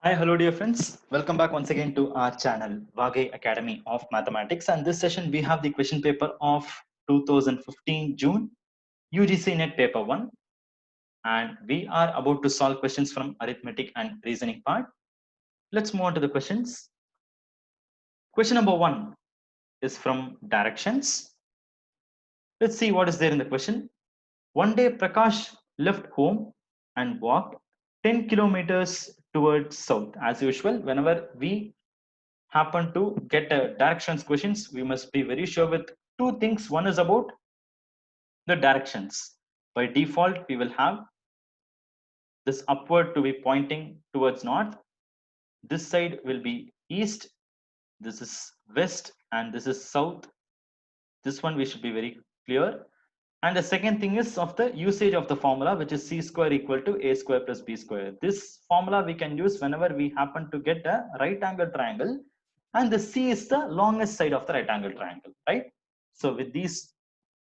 Hi, hello, dear friends. Welcome back once again to our channel, Vage Academy of Mathematics. And this session, we have the question paper of 2015 June, UGC NET paper 1. And we are about to solve questions from arithmetic and reasoning part. Let's move on to the questions. Question number 1 is from directions. Let's see what is there in the question. One day, Prakash left home and walked 10 kilometers towards south. As usual, whenever we happen to get directions questions, we must be very sure with two things. One is about the directions. By default, we will have this upward to be pointing towards north. This side will be east. This is west and this is south. This one we should be very clear. And the second thing is of the usage of the formula, which is c square equal to a square plus b square. This formula we can use whenever we happen to get a right angle triangle, and the c is the longest side of the right angle triangle, right? So with these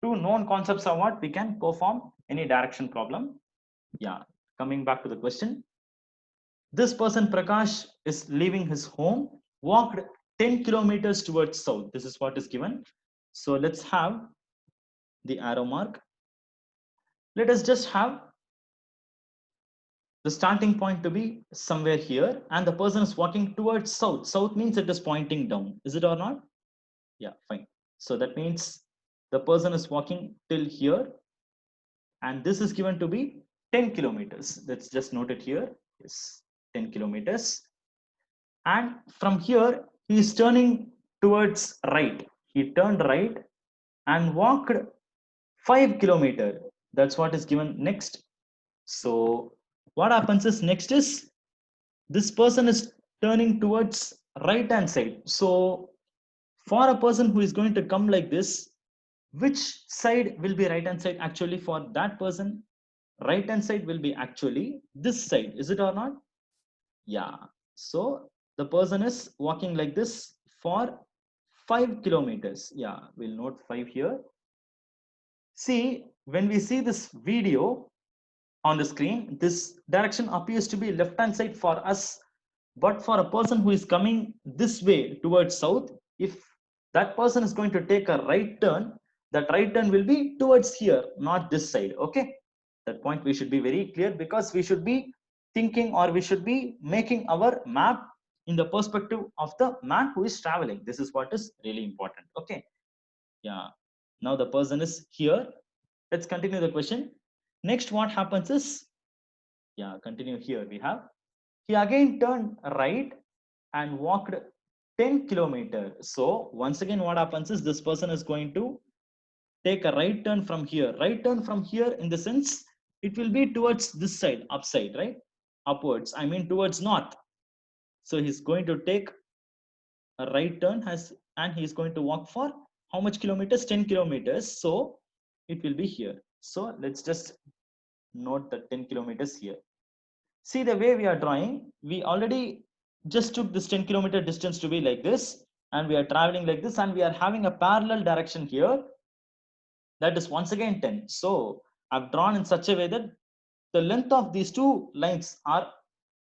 two known concepts are what we can perform any direction problem. Yeah, coming back to the question. This person Prakash is leaving his home, walked 10 kilometers towards south. This is what is given. So let's have the arrow mark. Let us just have the starting point to be somewhere here, and the person is walking towards south. South means it is pointing down. Is it or not? Yeah, fine. So that means the person is walking till here, and this is given to be 10 kilometers. Let's just note it here. Yes, 10 kilometers. And from here, he is turning towards right. He turned right and walked 5 kilometers. That's what is given next. So what happens is next is this person is turning towards right hand side. So for a person who is going to come like this, which side will be right hand side? Actually, for that person, right hand side will be actually this side. Is it or not? Yeah. So the person is walking like this for 5 kilometers. Yeah, we'll note 5 here. See, when we see this video on the screen, this direction appears to be left hand side for us, but for a person who is coming this way towards south, if that person is going to take a right turn, that right turn will be towards here, not this side. Okay, that point we should be very clear, because we should be thinking, or we should be making our map in the perspective of the man who is traveling. This is what is really important. Okay, yeah, now the person is here. Let's continue the question. Next, what happens is, yeah, continue here. We have, he again turned right and walked 10 kilometers. So once again, what happens is this person is going to take a right turn from here. Right turn from here in the sense it will be towards this side, upside, right? Upwards. I mean towards north. So he's going to take a right turn and he's going to walk for how much kilometers? 10 kilometers. So it will be here. So let's just note the 10 kilometers here. See the way we are drawing, we already just took this 10-kilometer distance to be like this, and we are traveling like this, and we are having a parallel direction here. That is once again 10. So I've drawn in such a way that the length of these two lines are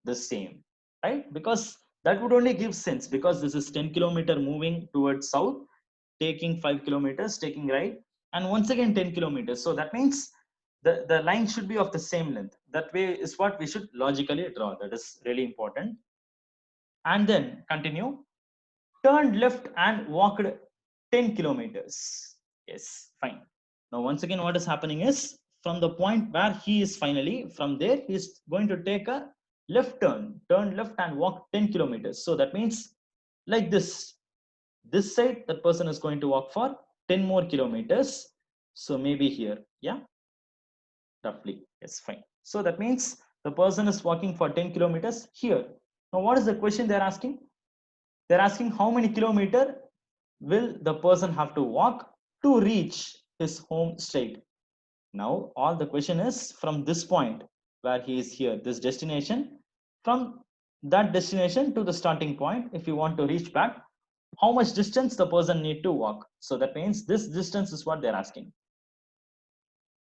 the same, right? Because that would only give sense, because this is 10-kilometer moving towards south, taking 5 kilometers, taking right, and once again 10 kilometers. So that means the line should be of the same length. That way is what we should logically draw. That is really important. And then continue. Turned left and walked 10 kilometers. Yes, fine. Now, once again, what is happening is, from the point where he is finally, from there, he is going to take a left turn left and walk 10 kilometers. So that means like this side, that person is going to walk for 10 more kilometers. So maybe here, yeah, roughly. Yes, fine. So that means the person is walking for 10 kilometers here. Now, what is the question they're asking? They're asking how many kilometers will the person have to walk to reach his home state. Now, all the question is from this point where he is here, this destination, from that destination to the starting point, if you want to reach back, how much distance the person need to walk. So that means this distance is what they're asking.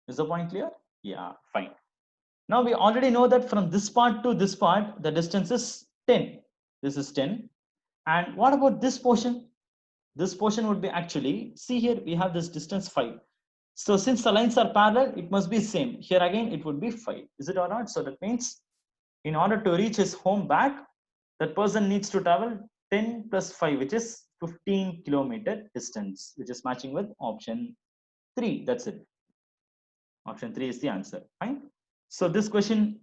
Is the point clear? Yeah, fine. Now we already know that from this part to this part, the distance is 10. This is 10. And what about this portion? This portion would be actually, see here, we have this distance 5. So since the lines are parallel, it must be same. Here again, it would be 5. Is it or not? So that means in order to reach his home back, that person needs to travel 10 plus 5, which is 15 kilometer distance, which is matching with option 3. That's it. Option 3 is the answer. Fine. So this question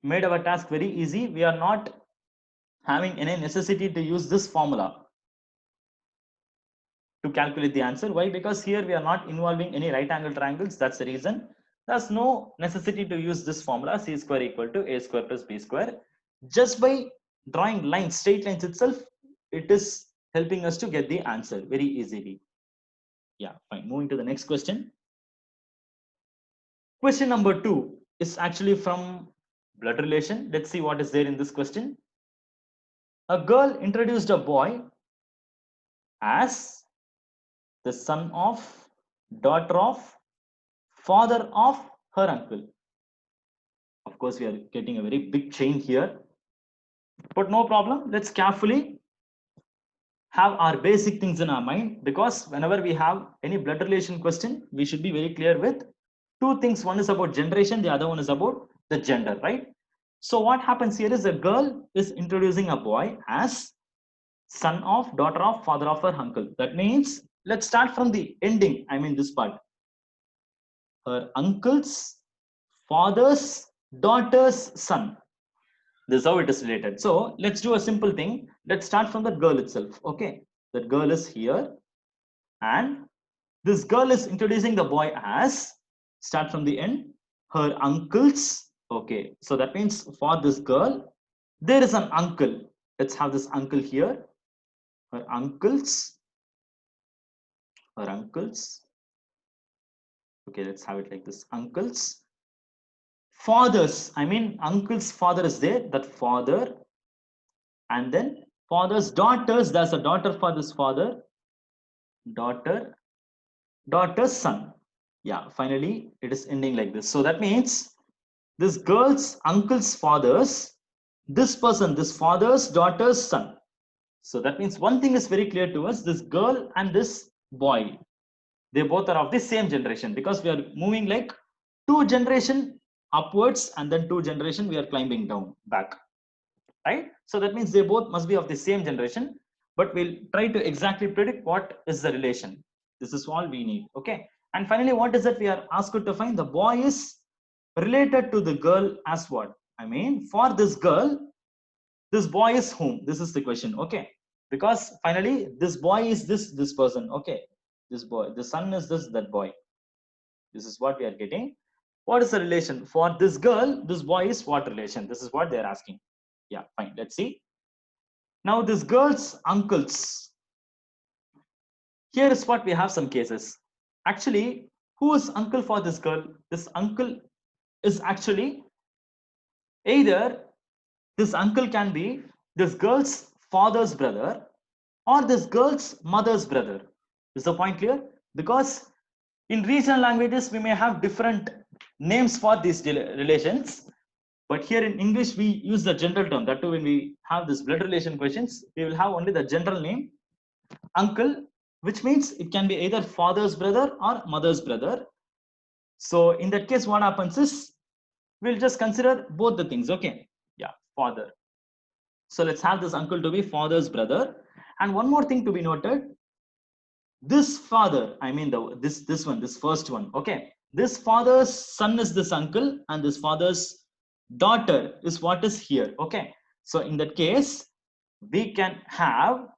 made our task very easy. We are not having any necessity to use this formula to calculate the answer. Why? Because here we are not involving any right angle triangles. That's the reason. There's no necessity to use this formula, c square equal to a square plus b square. Just by drawing lines, straight lines itself, it is helping us to get the answer very easily. Yeah, fine. Moving to the next question. Question number 2 is actually from blood relation. Let's see what is there in this question. A girl introduced a boy as the son of, daughter of, father of her uncle. Of course, we are getting a very big chain here, but no problem. Let's carefully have our basic things in our mind, because whenever we have any blood relation question, we should be very clear with two things. One is about generation, the other one is about the gender, right? So what happens here is a girl is introducing a boy as son of, daughter of, father of her uncle. That means, let's start from the ending. I mean this part. Her uncle's father's daughter's son. This is how it is related. So let's do a simple thing. Let's start from the girl itself. Okay, the girl is here, and this girl is introducing the boy as, start from the end, her uncle's. Okay, so that means for this girl, there is an uncle. Let's have this uncle here. Her uncle's. Her uncle's. Okay, let's have it like this. Uncle's father's. I mean, uncle's father is there. That father. And then father's daughters. There's a daughter for this father. Daughter's son. Yeah, finally it is ending like this. So that means this girl's uncle's father's, this person, this father's daughter's son. So that means one thing is very clear to us. This girl and this boy, they both are of the same generation, because we are moving like 2 generation upwards, and then 2 generation we are climbing down back, right? So that means they both must be of the same generation, but we'll try to exactly predict what is the relation. This is all we need. Okay, and finally what is that we are asked to find? The boy is related to the girl as what? I mean, for this girl, this boy is whom? This is the question. Okay, because finally this boy is this person. Okay, this boy, the son is that boy. This is what we are getting. What is the relation for this girl? This boy is what relation? This is what they are asking. Yeah, fine. Let's see. Now this girl's uncles. Here is what we have some cases. Actually, who is uncle for this girl? This uncle is actually either, this uncle can be this girl's father's brother or this girl's mother's brother. Is the point clear? Because in regional languages, we may have different names for these relations. But here in English, we use the general term. That too, when we have this blood relation questions, we will have only the general name, uncle, which means it can be either father's brother or mother's brother. So in that case, what happens is, we'll just consider both the things. Okay, yeah, father. So let's have this uncle to be father's brother. And one more thing to be noted, this father, I mean this first one. Okay, this father's son is this uncle, and this father's daughter is what is here. Okay, so in that case, we can have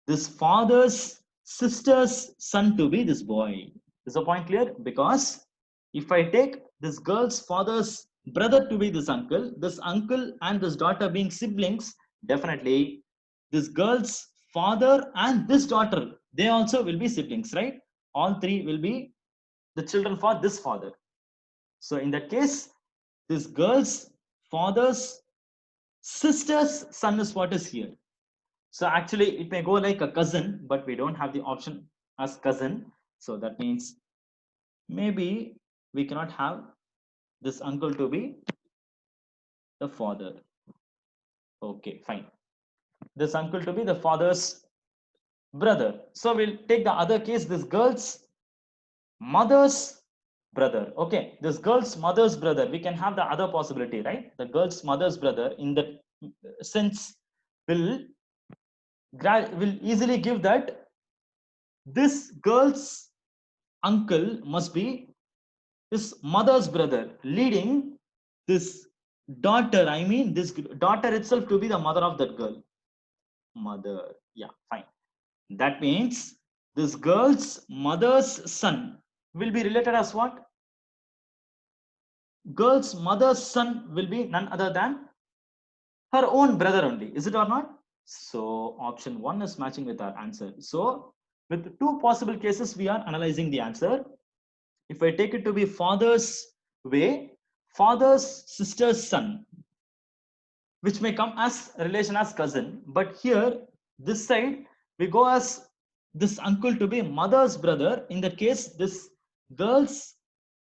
this father's sister's son to be this boy. Is the point clear? Because if I take this girl's father's brother to be this uncle and this daughter being siblings, definitely this girl's father and this daughter, they also will be siblings, right? All 3 will be the children for this father. So in that case, this girl's father's sister's son is what is here. So actually it may go like a cousin, but we don't have the option as cousin. So that means maybe we cannot have this uncle to be the father. Okay, fine. This uncle to be the father's brother. So we'll take the other case, this girl's mother's brother. Okay, this girl's mother's brother. We can have the other possibility, right? The girl's mother's brother in the sense will easily give that this girl's uncle must be his mother's brother, leading this daughter, I mean this daughter itself to be the mother of that girl. Mother, yeah, fine. That means this girl's mother's son will be related as what? Girl's mother's son will be none other than her own brother only, is it or not? So option 1 is matching with our answer. So with two possible cases we are analyzing the answer. If I take it to be father's way, father's sister's son, which may come as relation as cousin, but here this side we go as this uncle to be mother's brother. In the case this girl's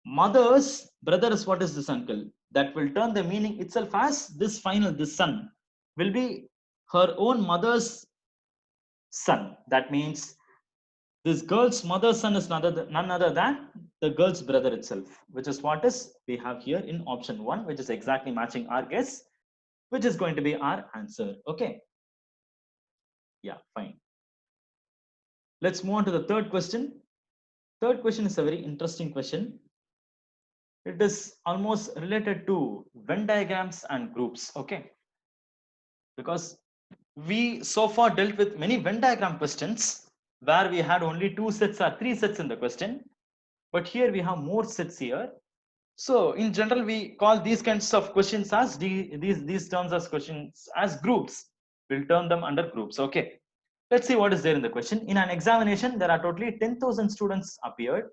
mother's brother is what is this uncle, that will turn the meaning itself as this final, this son will be her own mother's son. That means this girl's mother's son is none other than the girl's brother itself, which is what is we have here in option 1, which is exactly matching our guess, which is going to be our answer. Okay, yeah, fine. Let's move on to the third question. Third question is a very interesting question. It is almost related to Venn diagrams and groups. Okay, because we so far dealt with many Venn diagram questions where we had only 2 sets or 3 sets in the question, but here we have more sets here. So in general, we call these kinds of questions as these terms as questions as groups. We'll term them under groups. Okay. Let's see what is there in the question. In an examination, there are totally 10,000 students appeared,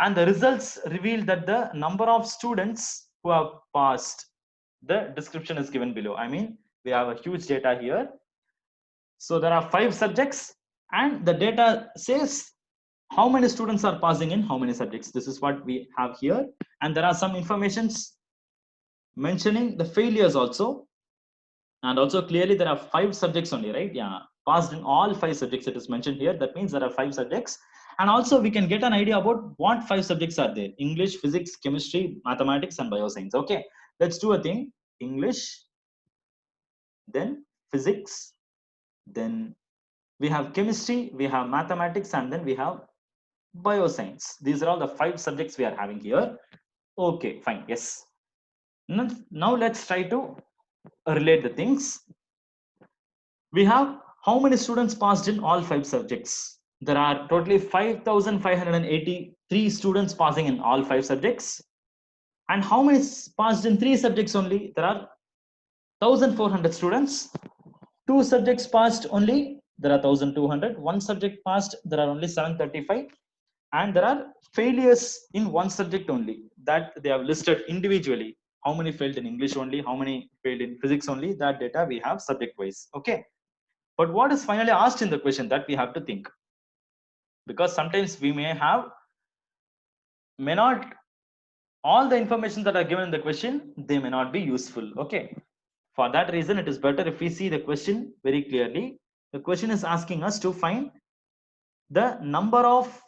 and the results reveal that the number of students who have passed, the description is given below. I mean, we have a huge data here. So there are 5 subjects, and the data says how many students are passing in how many subjects. This is what we have here, and there are some informations mentioning the failures also, and also clearly there are 5 subjects only, right? Yeah, passed in all 5 subjects it is mentioned here. That means there are 5 subjects, and also we can get an idea about what 5 subjects are there: English, physics, chemistry, mathematics, and bioscience. Okay, let's do a thing: English, then physics, then we have chemistry, we have mathematics, and then we have bioscience. These are all the 5 subjects we are having here. Okay, fine. Yes. Now let's try to relate the things. We have how many students passed in all 5 subjects? There are totally 5,583 students passing in all 5 subjects. And how many passed in 3 subjects only? There are 1,400 students. 2 subjects passed only, there are 1,200. 1 subject passed, there are only 735. And there are failures in 1 subject only, that they have listed individually. How many failed in English only, how many failed in physics only, that data we have subject wise. Okay, but what is finally asked in the question, that we have to think, because sometimes we may not all the information that are given in the question, they may not be useful. Okay, for that reason it is better if we see the question very clearly. The question is asking us to find the number of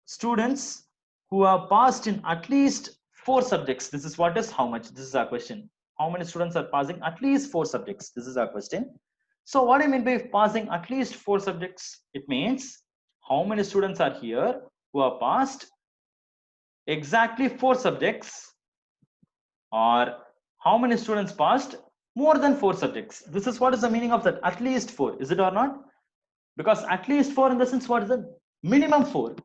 students who have passed in at least 4 subjects. This is what is how much. This is our question. How many students are passing at least 4 subjects? This is our question. So what I mean by passing at least 4 subjects, it means how many students are here who have passed exactly 4 subjects, or how many students passed more than 4 subjects. This is what is the meaning of that at least 4, is it or not? Because at least 4 in the sense, what is the minimum 4?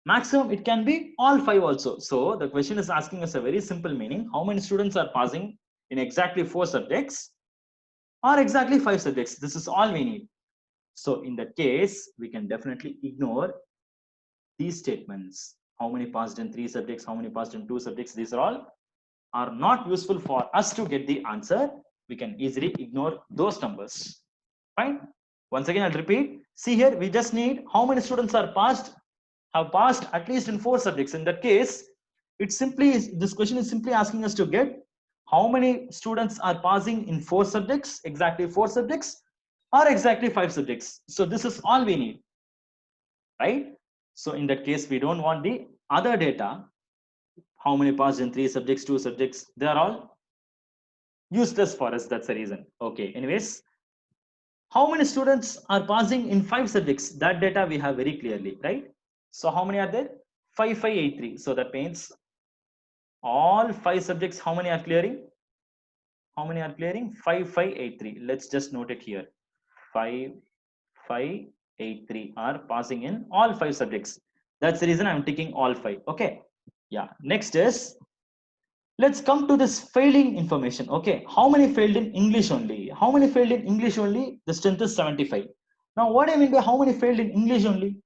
Maximum it can be all 5 also. So the question is asking us a very simple meaning: how many students are passing in exactly 4 subjects or exactly 5 subjects. This is all we need. So in that case, we can definitely ignore these statements: how many passed in 3 subjects, how many passed in 2 subjects. These are not useful for us to get the answer. We can easily ignore those numbers. Fine. Once again, I'll repeat. See here, we just need how many students have passed at least in 4 subjects. In that case, it's simply, this question is simply asking us to get How many students are passing in 4 subjects? Exactly 4 subjects or exactly 5 subjects. So this is all we need, right? So in that case, we don't want the other data. How many passed in 3 subjects, 2 subjects? They are all useless for us. That's the reason. Okay. Anyways, how many students are passing in 5 subjects? That data we have very clearly, right? So how many are there? 5583. So that means all 5 subjects, how many are clearing? How many are clearing? 5583. Let's just note it here. 5583 are passing in all 5 subjects. That's the reason I'm taking all 5. Okay. Yeah. Next is, let's come to this failing information. Okay. How many failed in English only? How many failed in English only? The strength is 75. Now, what I mean by how many failed in English only?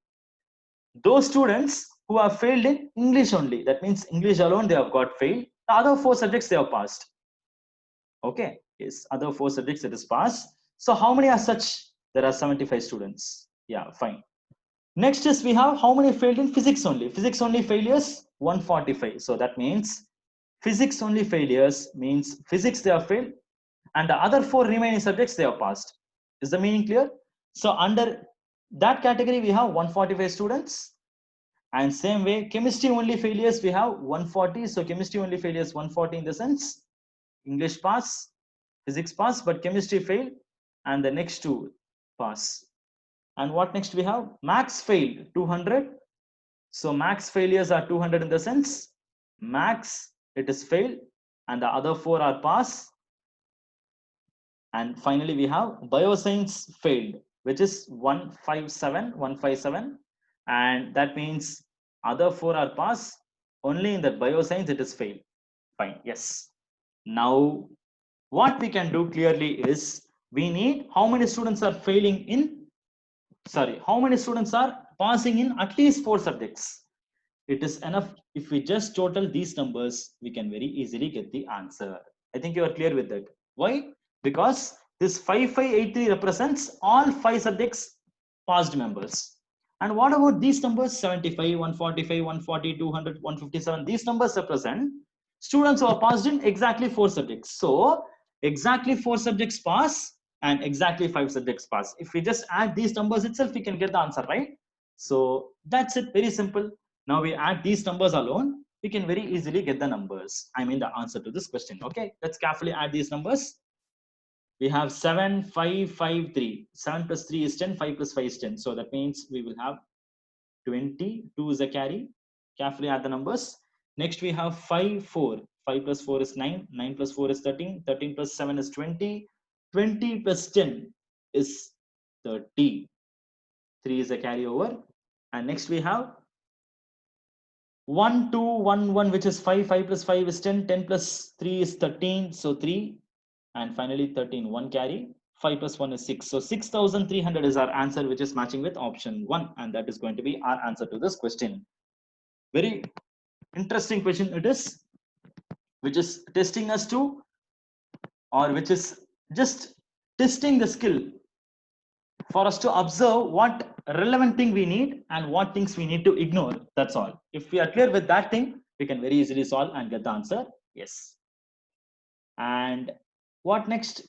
Those students who have failed in English only. That means English alone they have got failed. The other 4 subjects they have passed. Okay. Yes. Other 4 subjects it is passed. So how many are such? There are 75 students. Yeah. Fine. Next is we have how many failed in physics only. Physics only failures 145. So that means physics only failures means physics they have failed and the other 4 remaining subjects they have passed. Is the meaning clear? So under that category we have 145 students, and same way chemistry only failures we have 140. So chemistry only failures 140 in the sense English pass, physics pass, but chemistry fail, and the next 2 pass. And what next we have? Max failed 200. So max failures are 200 in the sense max it is failed and the other 4 are pass. And finally we have bioscience failed, which is 157, and that means other 4 are pass. Only in that bioscience it is failed. Fine. Yes. Now what we can do clearly is we need how many students are failing in, sorry, how many students are passing in at least 4 subjects. It is enough if we just total these numbers, we can very easily get the answer. I think you are clear with that. Why? Because this 5583 represents all 5 subjects passed members. And what about these numbers? 75, 145, 140, 200, 157. These numbers represent students who are passed in exactly 4 subjects. So exactly 4 subjects pass and exactly 5 subjects pass. If we just add these numbers itself, we can get the answer, right? So that's it, very simple. Now we add these numbers alone, we can very easily get the numbers. I mean the answer to this question. Okay, let's carefully add these numbers. We have 7, 5, 5, 3. 7 plus 3 is 10, 5 plus 5 is 10. So that means we will have 20, 2 is a carry. Carefully add the numbers. Next we have 5, 4. 5 plus 4 is 9, 9 plus 4 is 13, 13 plus 7 is 20, 20 plus 10 is 30. 3 is a carryover. And next we have 1, 2, 1, 1, which is 5, 5 plus 5 is 10, 10 plus 3 is 13, so 3, and finally 13, 1 carry, 5 plus 1 is 6. So 6,300 is our answer, which is matching with option 1, and that is going to be our answer to this question. Very interesting question it is, which is testing us to, or which is just testing the skill for us to observe what relevant thing we need and what things we need to ignore. That's all. If we are clear with that thing, we can very easily solve and get the answer. Yes. And what next?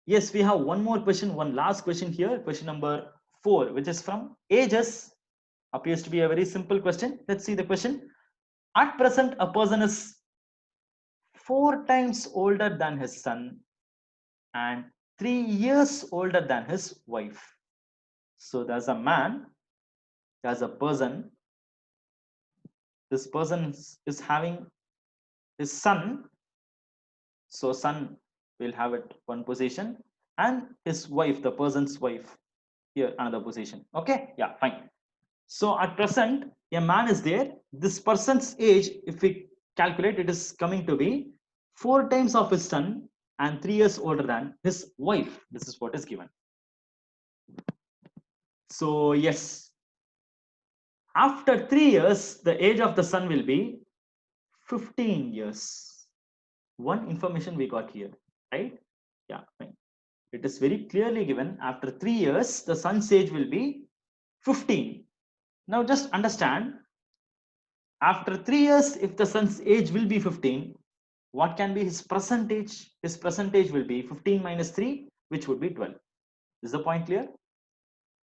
Yes, we have one more question, one last question here, question number 4, which is from ages. Appears to be a very simple question. Let's see the question. At present, a person is 4 times older than his son and 3 years older than his wife. So there's a man, there's a person. This person is having his son. So son will have it one position, and his wife, the person's wife, here another position. Okay, yeah, fine. So at present, a man is there. This person's age, if we calculate, it is coming to be 4 times of his son and 3 years older than his wife. This is what is given. So yes, after 3 years, the age of the son will be 15 years. One information we got here, right? Yeah, fine. It is very clearly given after 3 years, the son's age will be 15. Now just understand, after 3 years, if the son's age will be 15, what can be his percentage? His percentage will be 15 minus 3, which would be 12. Is the point clear?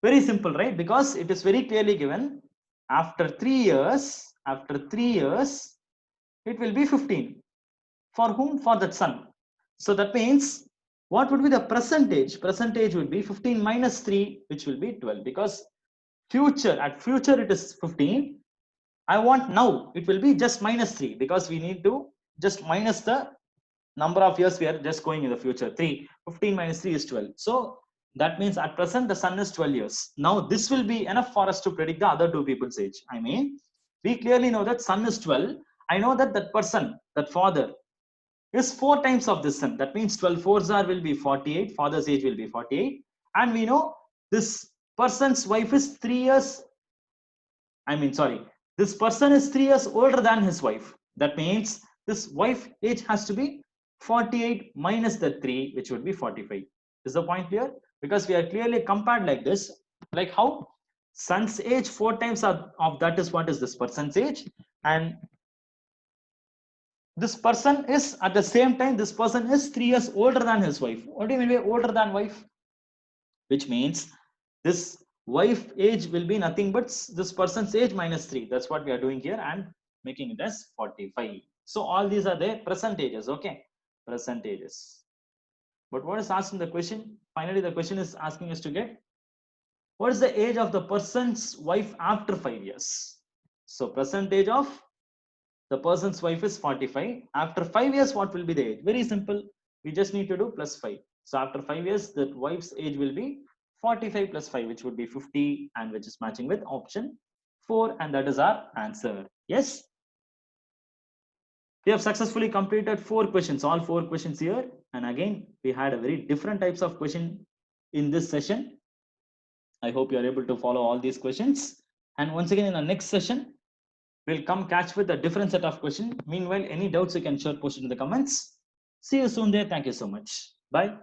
Very simple, right? Because it is very clearly given after 3 years, it will be 15. For whom? For that son. So that means what would be the percentage? Percentage would be 15 minus 3, which will be 12, because at future it is 15. I want now it will be just minus 3, because we need to just minus the number of years we are just going in the future. 15 minus 3 is 12. So that means at present the son is 12 years. Now this will be enough for us to predict the other two people's age. I mean, we clearly know that son is 12. I know that that person, that father, is 4 times of this son. That means 12 fours are will be 48. Father's age will be 48. And we know this person's wife is 3 years. This person is 3 years older than his wife. That means this wife age has to be 48 minus the 3, which would be 45. Is the point clear? Because we are clearly compared like this. Like how son's age 4 times of that is what is this person's age, and this person is at the same time, this person is 3 years older than his wife. What do you mean by older than wife? Which means this wife age will be nothing but this person's age minus 3. That's what we are doing here and making it as 45. So all these are their percentages. Okay, percentages. But what is asked in the question? Finally, the question is asking us to get what is the age of the person's wife after 5 years. So percentage of the person's wife is 45. After 5 years, what will be the age? Very simple. We just need to do plus 5. So after 5 years, the wife's age will be 45 plus 5, which would be 50, and which is matching with option 4, and that is our answer. Yes? We have successfully completed 4 questions, all 4 questions here. And again, we had a very different types of question in this session. I hope you are able to follow all these questions. And once again, in our next session, we'll come catch with a different set of questions. Meanwhile, any doubts you can share, post it in the comments. See you soon there. Thank you so much. Bye.